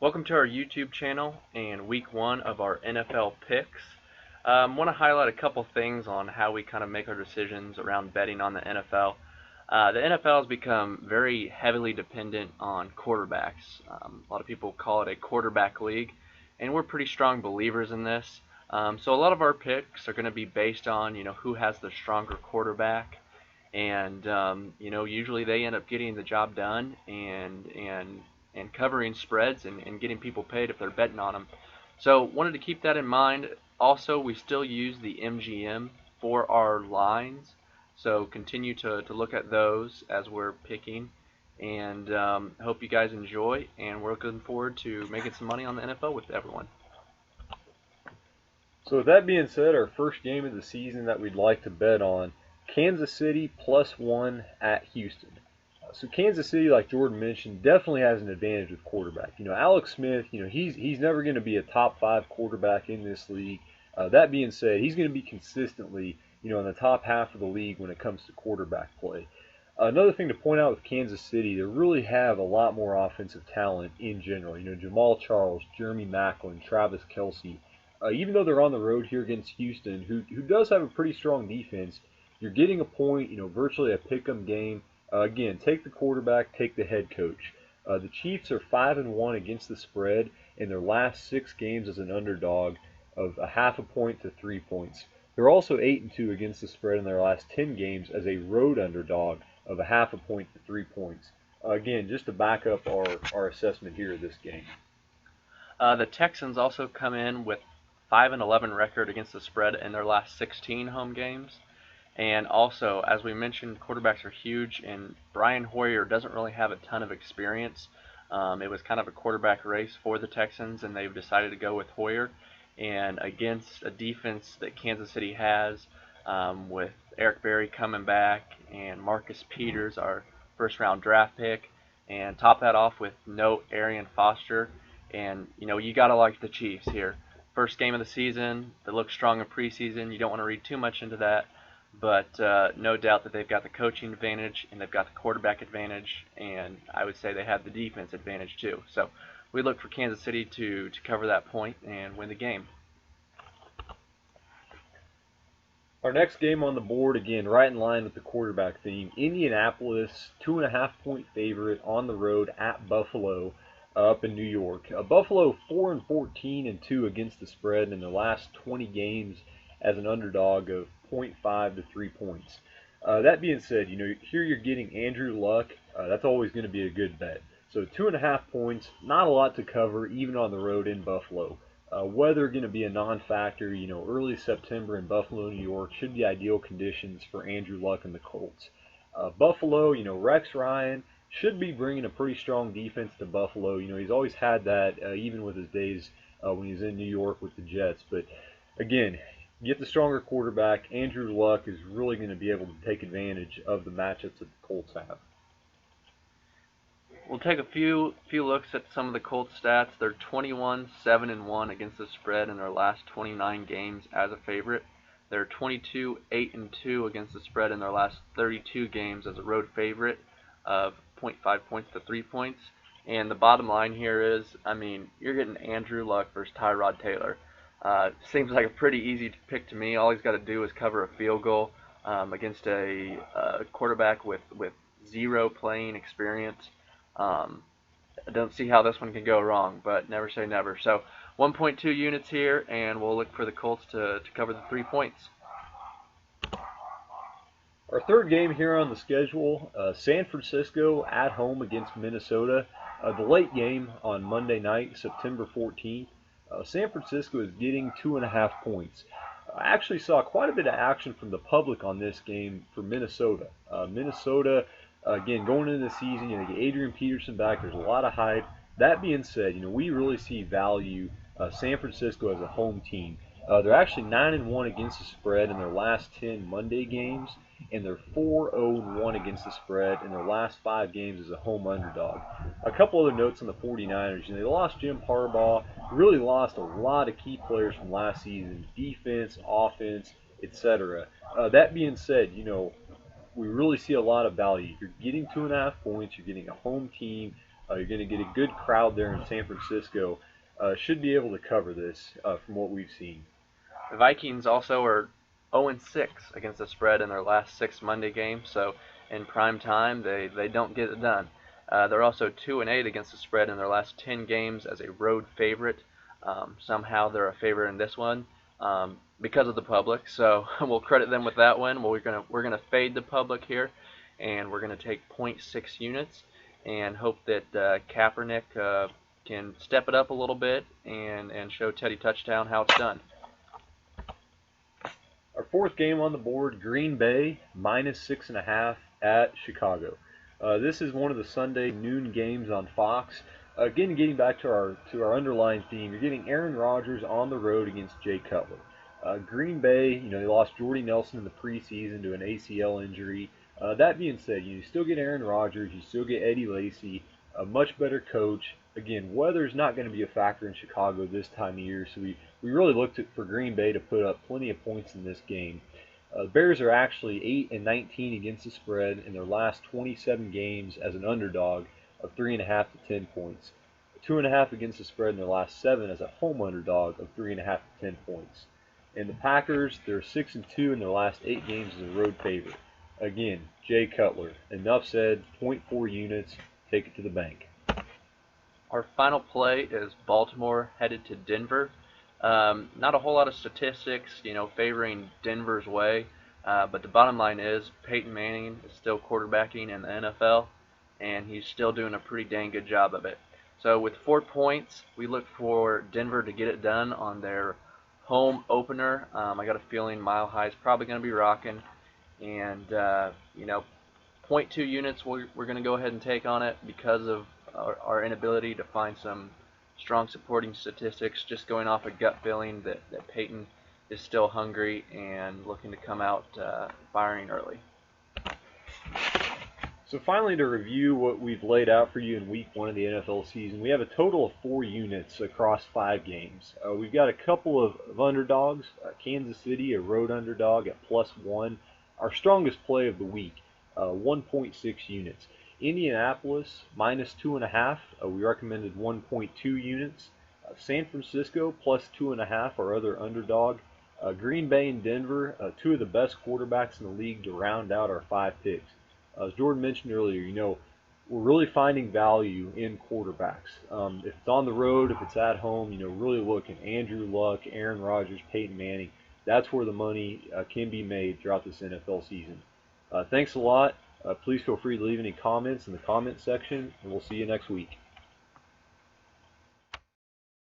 Welcome to our YouTube channel and week one of our NFL picks. Want to highlight a couple things on how we kind of make our decisions around betting on the NFL. The NFL has become very heavily dependent on quarterbacks. A lot of people call it a quarterback league, and we're pretty strong believers in this. So a lot of our picks are going to be based on who has the stronger quarterback, and usually they end up getting the job done and covering spreads and getting people paid if they're betting on them. So wanted to keep that in mind. Also, we still use the MGM for our lines, so continue to look at those as we're picking. And hope you guys enjoy, and we're looking forward to making some money on the NFL with everyone. So with that being said, our first game of the season that we'd like to bet on, Kansas City +1 at Houston. So Kansas City, like Jordan mentioned, definitely has an advantage with quarterback. Alex Smith, he's never going to be a top 5 quarterback in this league. That being said, he's going to be consistently, in the top half of the league when it comes to quarterback play. Another thing to point out with Kansas City, they really have a lot more offensive talent in general. Jamal Charles, Jeremy Maclin, Travis Kelce. Even though they're on the road here against Houston, who does have a pretty strong defense, you're getting a point, virtually a pick-em game. Again, take the quarterback, take the head coach. The Chiefs are 5-1 against the spread in their last 6 games as an underdog of a half a point to 3 points. They're also 8-2 against the spread in their last 10 games as a road underdog of a half a point to 3 points. Again, just to back up our assessment here of this game. The Texans also come in with 5-11 record against the spread in their last 16 home games. And also, as we mentioned, quarterbacks are huge, and Brian Hoyer doesn't really have a ton of experience. It was kind of a quarterback race for the Texans, and they've decided to go with Hoyer. And against a defense that Kansas City has, with Eric Berry coming back and Marcus Peters, our first-round draft pick, and top that off with no Arian Foster. And, you got to like the Chiefs here. First game of the season, they look strong in preseason. You don't want to read too much into that. But no doubt that they've got the coaching advantage and they've got the quarterback advantage, and I would say they have the defense advantage too. So we look for Kansas City to cover that point and win the game. Our next game on the board, again, right in line with the quarterback theme, Indianapolis, 2.5-point favorite on the road at Buffalo up in New York. Buffalo 4-14-2 against the spread in the last 20 games as an underdog of 0.5 to 3 points. That being said, here you're getting Andrew Luck. That's always going to be a good bet. So 2.5 points, not a lot to cover, even on the road in Buffalo. Weather going to be a non-factor. Early September in Buffalo, New York should be ideal conditions for Andrew Luck and the Colts. Buffalo, Rex Ryan should be bringing a pretty strong defense to Buffalo. He's always had that, even with his days when he's in New York with the Jets. But again, get the stronger quarterback. Andrew Luck is really going to be able to take advantage of the matchups that the Colts have. We'll take a few looks at some of the Colts stats. They're 21-7-1 against the spread in their last 29 games as a favorite. They're 22-8-2 against the spread in their last 32 games as a road favorite of 0.5 points to 3 points. And the bottom line here is, you're getting Andrew Luck versus Tyrod Taylor. Seems like a pretty easy pick to me. All he's got to do is cover a field goal against a quarterback with zero playing experience. I don't see how this one can go wrong, but never say never. So 1.2 units here, and we'll look for the Colts to cover the 3 points. Our third game here on the schedule, San Francisco at home against Minnesota. The late game on Monday night, September 14th. San Francisco is getting 2.5 points. I actually saw quite a bit of action from the public on this game for Minnesota. Minnesota, again, going into the season, you get Adrian Peterson back. There's a lot of hype. That being said, we really see value San Francisco as a home team. They're actually 9-1 against the spread in their last 10 Monday games, and they're 4-0-1 against the spread in their last 5 games as a home underdog. A couple other notes on the 49ers. They lost Jim Harbaugh, really lost a lot of key players from last season, defense, offense, etc. That being said, we really see a lot of value. You're getting 2.5 points. You're getting a home team. You're going to get a good crowd there in San Francisco. Should be able to cover this from what we've seen. The Vikings also are 0-6 against the spread in their last 6 Monday games, so in prime time they don't get it done. They're also 2-8 against the spread in their last 10 games as a road favorite. Somehow they're a favorite in this one because of the public, so we'll credit them with that one. Well, we're gonna fade the public here, and we're gonna take .6 units and hope that Kaepernick can step it up a little bit and show Teddy Touchdown how it's done. Our fourth game on the board, Green Bay -6.5 at Chicago. This is one of the Sunday noon games on Fox. Again, getting back to our underlying theme, you're getting Aaron Rodgers on the road against Jay Cutler. Green Bay, they lost Jordy Nelson in the preseason to an ACL injury. That being said, you still get Aaron Rodgers, you still get Eddie Lacy, a much better coach. Again, weather's not going to be a factor in Chicago this time of year, so we really looked for Green Bay to put up plenty of points in this game. The Bears are actually 8-19 against the spread in their last 27 games as an underdog of 3.5 to 10 points. 2.5 against the spread in their last 7 as a home underdog of 3.5 to 10 points. And the Packers, they're 6-2 in their last 8 games as a road favorite. Again, Jay Cutler. Enough said. .4 units. Take it to the bank. Our final play is Baltimore headed to Denver. Not a whole lot of statistics, favoring Denver's way, but the bottom line is Peyton Manning is still quarterbacking in the NFL, and he's still doing a pretty dang good job of it. So with 4 points, we look for Denver to get it done on their home opener. I got a feeling Mile High is probably going to be rocking, and .2 units we're going to go ahead and take on it because of our inability to find some strong supporting statistics, just going off a gut feeling that Peyton is still hungry and looking to come out firing early. So finally, to review what we've laid out for you in week 1 of the NFL season, we have a total of 4 units across 5 games. We've got a couple of underdogs. Kansas City, a road underdog at +1. Our strongest play of the week, 1.6 units. Indianapolis -2.5. We recommended 1.2 units. San Francisco +2.5. Our other underdog. Green Bay and Denver, 2 of the best quarterbacks in the league to round out our 5 picks. As Jordan mentioned earlier, we're really finding value in quarterbacks. If it's on the road, if it's at home, really look at Andrew Luck, Aaron Rodgers, Peyton Manning. That's where the money can be made throughout this NFL season. Thanks a lot. Please feel free to leave any comments in the comment section, and we'll see you next week.